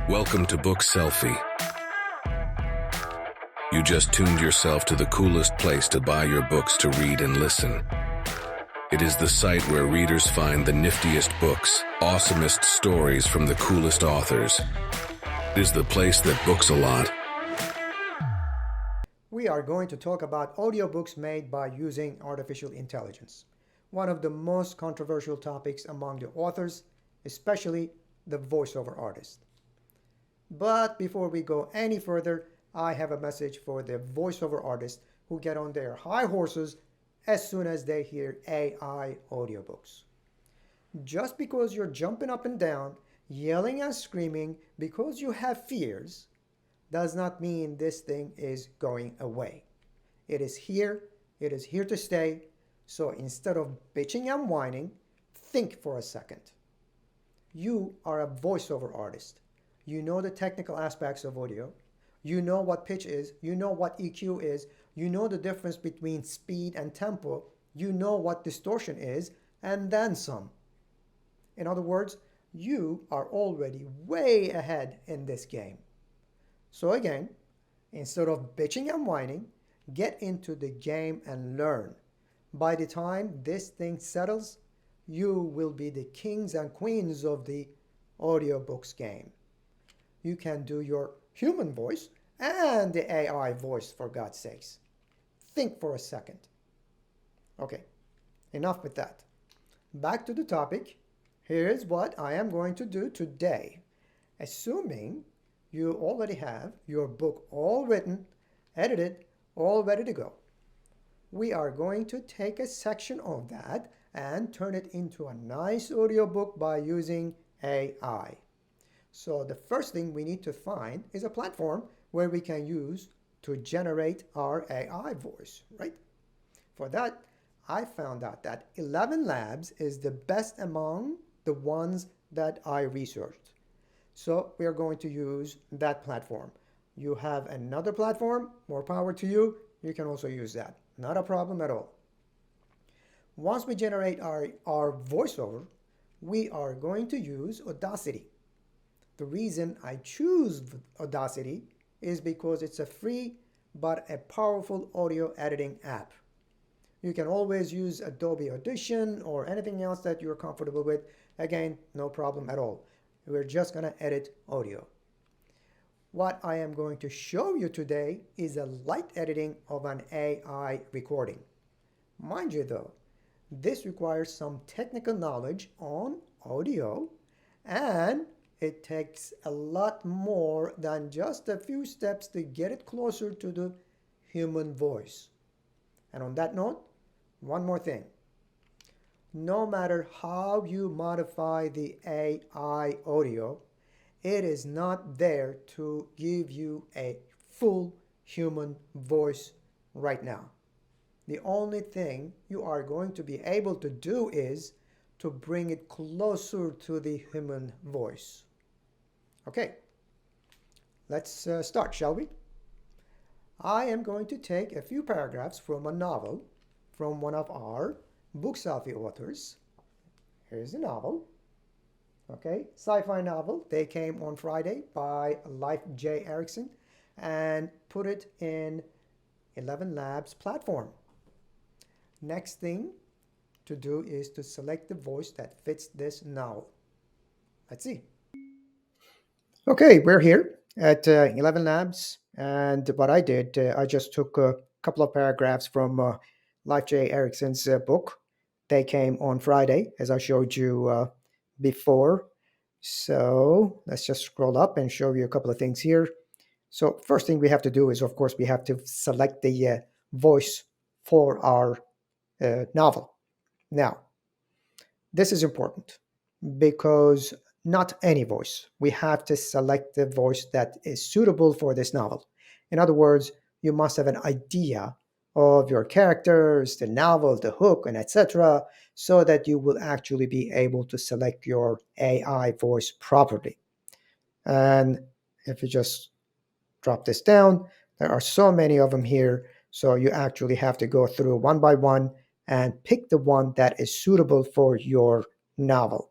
Welcome to Book Selfie. You just tuned yourself to the coolest place to buy your books to read and listen. It is the site where readers find the niftiest books, awesomest stories from the coolest authors. It is the place that books a lot. We are going to talk about audiobooks made by using artificial intelligence, one of the most controversial topics among the authors, especially the voiceover artists. But before we go any further, I have a message for the voiceover artists who get on their high horses as soon as they hear AI audiobooks. Just because you're jumping up and down, yelling and screaming because you have fears, does not mean this thing is going away. It is here to stay. So instead of bitching and whining, think for a second. You are a voiceover artist. You know the technical aspects of audio. You know what pitch is. You know what EQ is. You know the difference between speed and tempo. You know what distortion is, and then some. In other words, you are already way ahead in this game. So again, instead of bitching and whining, get into the game and learn. By the time this thing settles, you will be the kings and queens of the audiobooks game. You can do your human voice and the AI voice, for God's sakes. Think for a second. Okay, enough with that. Back to the topic. Here's what I am going to do today. Assuming you already have your book all written, edited, all ready to go. We are going to take a section of that and turn it into a nice audiobook by using AI. So the first thing we need to find is a platform where we can use to generate our AI voice, right? For that, I found out that 11 Labs is the best among the ones that I researched. So we are going to use that platform. You have another platform, more power to you. You can also use that. Not a problem at all. Once we generate our voiceover, we are going to use Audacity. The reason I choose Audacity is because it's a free but a powerful audio editing app. You can always use Adobe Audition or anything else that you're comfortable with. Again, no problem at all. We're just going to edit audio. What I am going to show you today is a light editing of an AI recording. Mind you though, this requires some technical knowledge on audio, and it takes a lot more than just a few steps to get it closer to the human voice. And on that note, one more thing. No matter how you modify the AI audio, it is not there to give you a full human voice right now. The only thing you are going to be able to do is to bring it closer to the human voice. Okay, let's start, shall we? I am going to take a few paragraphs from a novel from one of our Book Selfie authors. Here's the novel. Okay, sci-fi novel. They came on Friday by Leif J. Erikson and put it in 11 Labs platform. Next thing to do is to select the voice that fits this novel. Let's see. Okay, we're here at 11 Labs, and what I did, I just took a couple of paragraphs from Leif J. Erikson's book. They came on Friday, as I showed you before. So let's just scroll up and show you a couple of things here. So first thing we have to do is, of course, we have to select the voice for our novel. Now, this is important because not any voice. We have to select the voice that is suitable for this novel. In other words, you must have an idea of your characters, the novel, the hook, and etc., so that you will actually be able to select your AI voice properly. And if you just drop this down, there are so many of them here, so you actually have to go through one by one and pick the one that is suitable for your novel.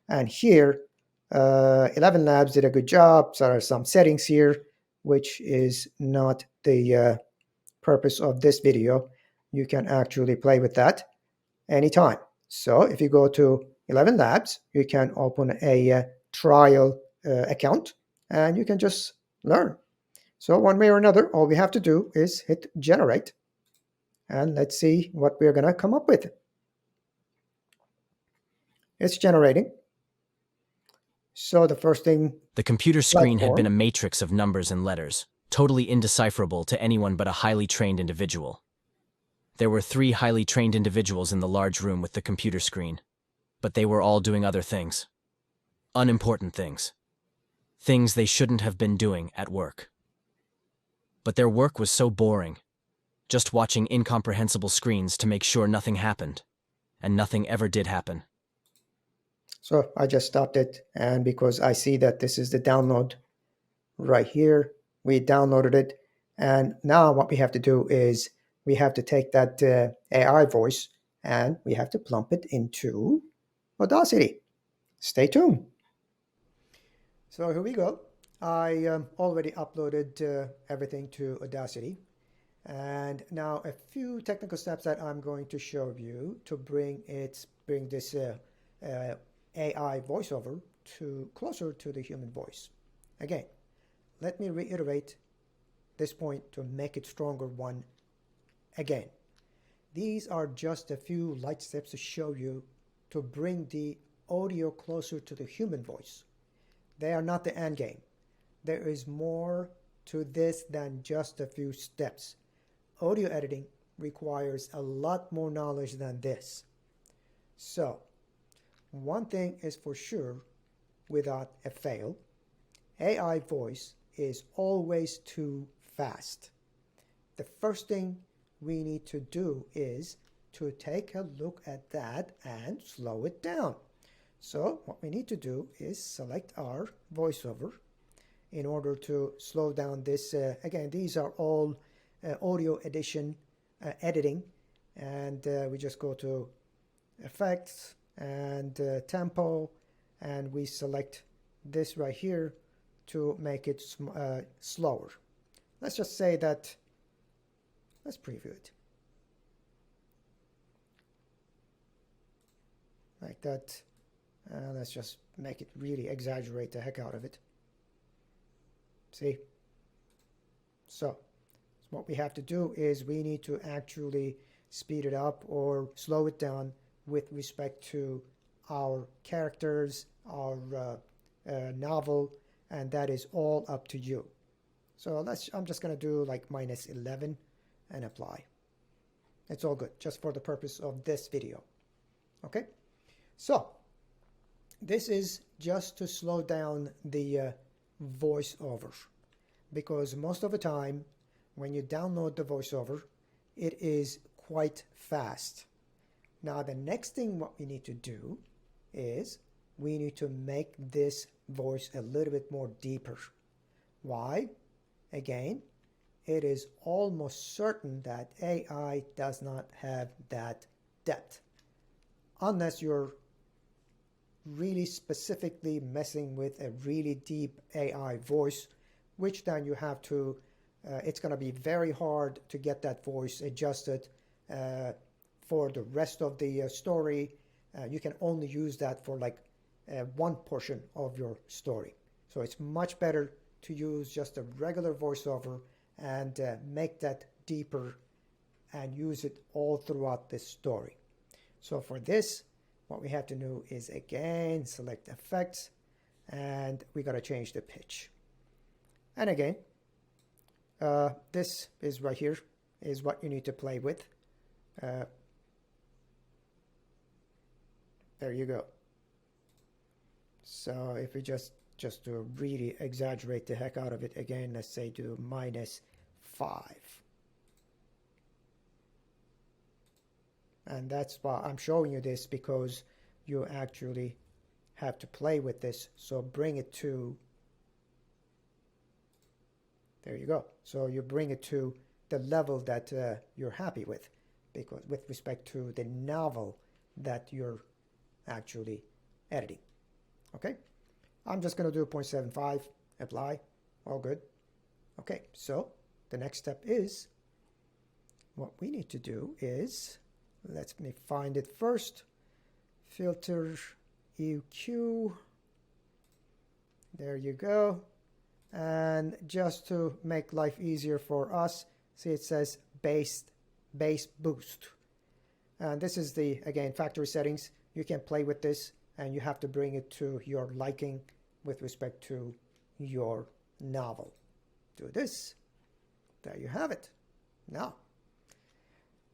And here, 11 Labs did a good job. There are some settings here, which is not the purpose of this video. You can actually play with that anytime. So if you go to 11 Labs, you can open a trial account and you can just learn. So one way or another, all we have to do is hit generate, and let's see what we're going to come up with. It's generating. So the first thing, The computer screen had been a platform. matrix of numbers and letters, totally indecipherable to anyone but a highly trained individual. There were 3 highly trained individuals in the large room with the computer screen, but they were all doing other things. Unimportant things. Things they shouldn't have been doing at work. But their work was so boring, just watching incomprehensible screens to make sure nothing happened, and nothing ever did happen. So I just stopped it, and because I see that this is the download right here, we downloaded it, and now what we have to do is we have to take that AI voice and we have to plump it into Audacity. Stay tuned. So here we go. I already uploaded everything to Audacity, and now a few technical steps that I'm going to show you to bring this AI voiceover closer to the human voice. Again, let me reiterate this point to make it stronger one again. These are just a few light steps to show you to bring the audio closer to the human voice. They are not the end game. There is more to this than just a few steps. Audio editing requires a lot more knowledge than this. So, one thing is for sure, without a fail, AI voice is always too fast. The first thing we need to do is to take a look at that and slow it down. So what we need to do is select our voiceover in order to slow down this. Again, these are all audio editing, and we just go to effects and tempo, and we select this right here to make it slower. Let's just say that, let's preview it like that. Let's just make it really exaggerate the heck out of it. See? So what we have to do is we need to actually speed it up or slow it down with respect to our characters, our novel, and that is all up to you. So I'm just going to do like -11 and apply. It's all good, just for the purpose of this video. Okay? So this is just to slow down the voiceover, because most of the time when you download the voiceover, it is quite fast. Now the next thing what we need to do is we need to make this voice a little bit more deeper. Why? Again, it is almost certain that AI does not have that depth, unless you're really specifically messing with a really deep AI voice, which then you have to, it's going to be very hard to get that voice adjusted for the rest of the story. You can only use that for like one portion of your story. So it's much better to use just a regular voiceover and make that deeper and use it all throughout this story. So for this, what we have to do is again select effects, and we got to change the pitch. And again, this is right here is what you need to play with. There you go. So if we just to really exaggerate the heck out of it, again, let's say do -5. And that's why I'm showing you this, because you actually have to play with this. So bring it to, there you go. So you bring it to the level that you're happy with, because with respect to the novel that you're actually editing. Okay? I'm just going to do 0.75, apply, all good. Okay, so the next step is, what we need to do is, let me find it first, filter EQ, there you go. And just to make life easier for us, see it says bass boost. And this is the, again, factory settings. You can play with this and you have to bring it to your liking with respect to your novel. Do this. There you have it. Now,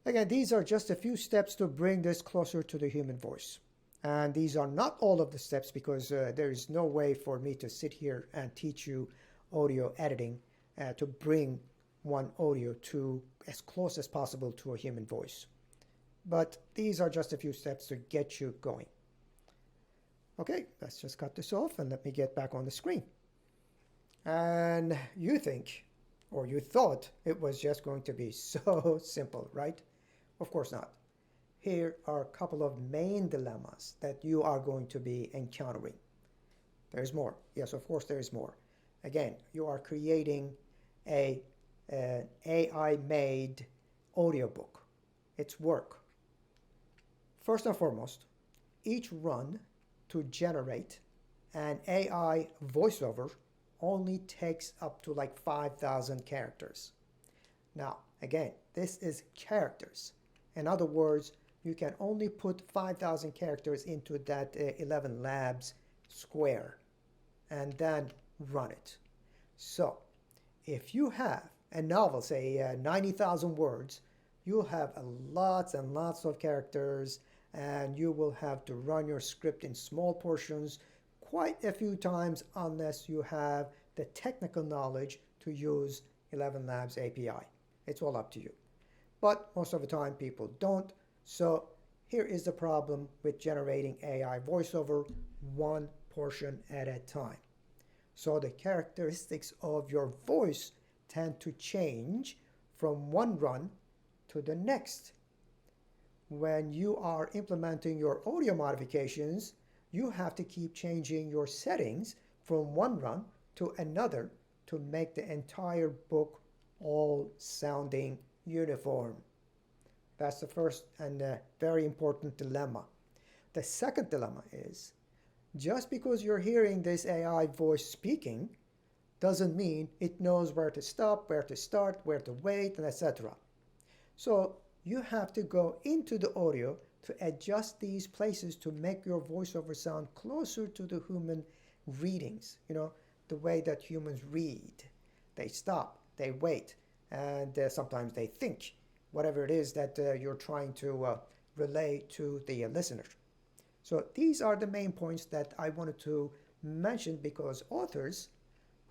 again, these are just a few steps to bring this closer to the human voice. And these are not all of the steps because there is no way for me to sit here and teach you audio editing to bring one audio to as close as possible to a human voice. But these are just a few steps to get you going. Okay, let's just cut this off and let me get back on the screen. And you think, or you thought it was just going to be so simple, right? Of course not. Here are a couple of main dilemmas that you are going to be encountering. There's more. Yes, of course there is more. Again, you are creating an AI-made audiobook. It's work. First and foremost, each run to generate an AI voiceover only takes up to like 5,000 characters. Now, again, this is characters. In other words, you can only put 5,000 characters into that 11 Labs square and then run it. So, if you have a novel, say 90,000 words, you'll have lots and lots of characters, and you will have to run your script in small portions quite a few times unless you have the technical knowledge to use 11 Labs API. It's all up to you. But most of the time people don't. So here is the problem with generating AI voiceover, one portion at a time. So the characteristics of your voice tend to change from one run to the next. When you are implementing your audio modifications, you have to keep changing your settings from one run to another to make the entire book all sounding uniform. That's the first and very important dilemma. The second dilemma is, just because you're hearing this AI voice speaking doesn't mean it knows where to stop, where to start, where to wait, and etc. So you have to go into the audio to adjust these places to make your voiceover sound closer to the human readings. You know, the way that humans read. They stop, they wait, and sometimes they think, whatever it is that you're trying to relay to the listener. So these are the main points that I wanted to mention because authors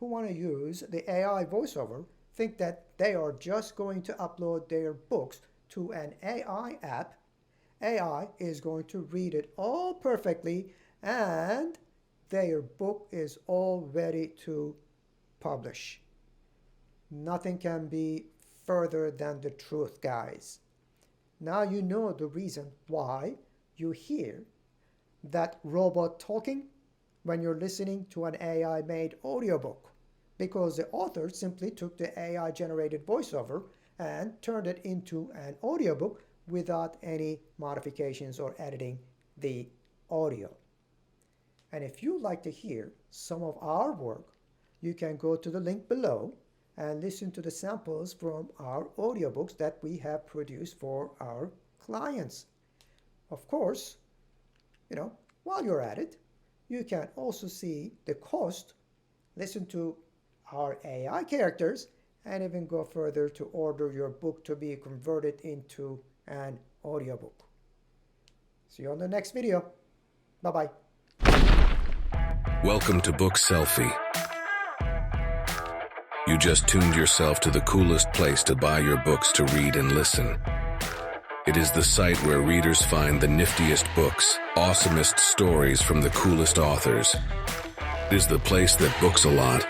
who want to use the AI voiceover think that they are just going to upload their books to an AI app. AI is going to read it all perfectly and their book is all ready to publish. Nothing can be further than the truth, guys. Now you know the reason why you hear that robot talking when you're listening to an AI-made audiobook, because the author simply took the AI-generated voiceover and turned it into an audiobook without any modifications or editing the audio. And if you'd like to hear some of our work, you can go to the link below and listen to the samples from our audiobooks that we have produced for our clients. Of course, while you're at it, you can also see the cost, listen to our AI characters, and even go further to order your book to be converted into an audiobook. See you on the next video. Bye-bye. Welcome to Book Selfie. You just tuned yourself to the coolest place to buy your books to read and listen. It is the site where readers find the niftiest books, awesomest stories from the coolest authors. It is the place that books a lot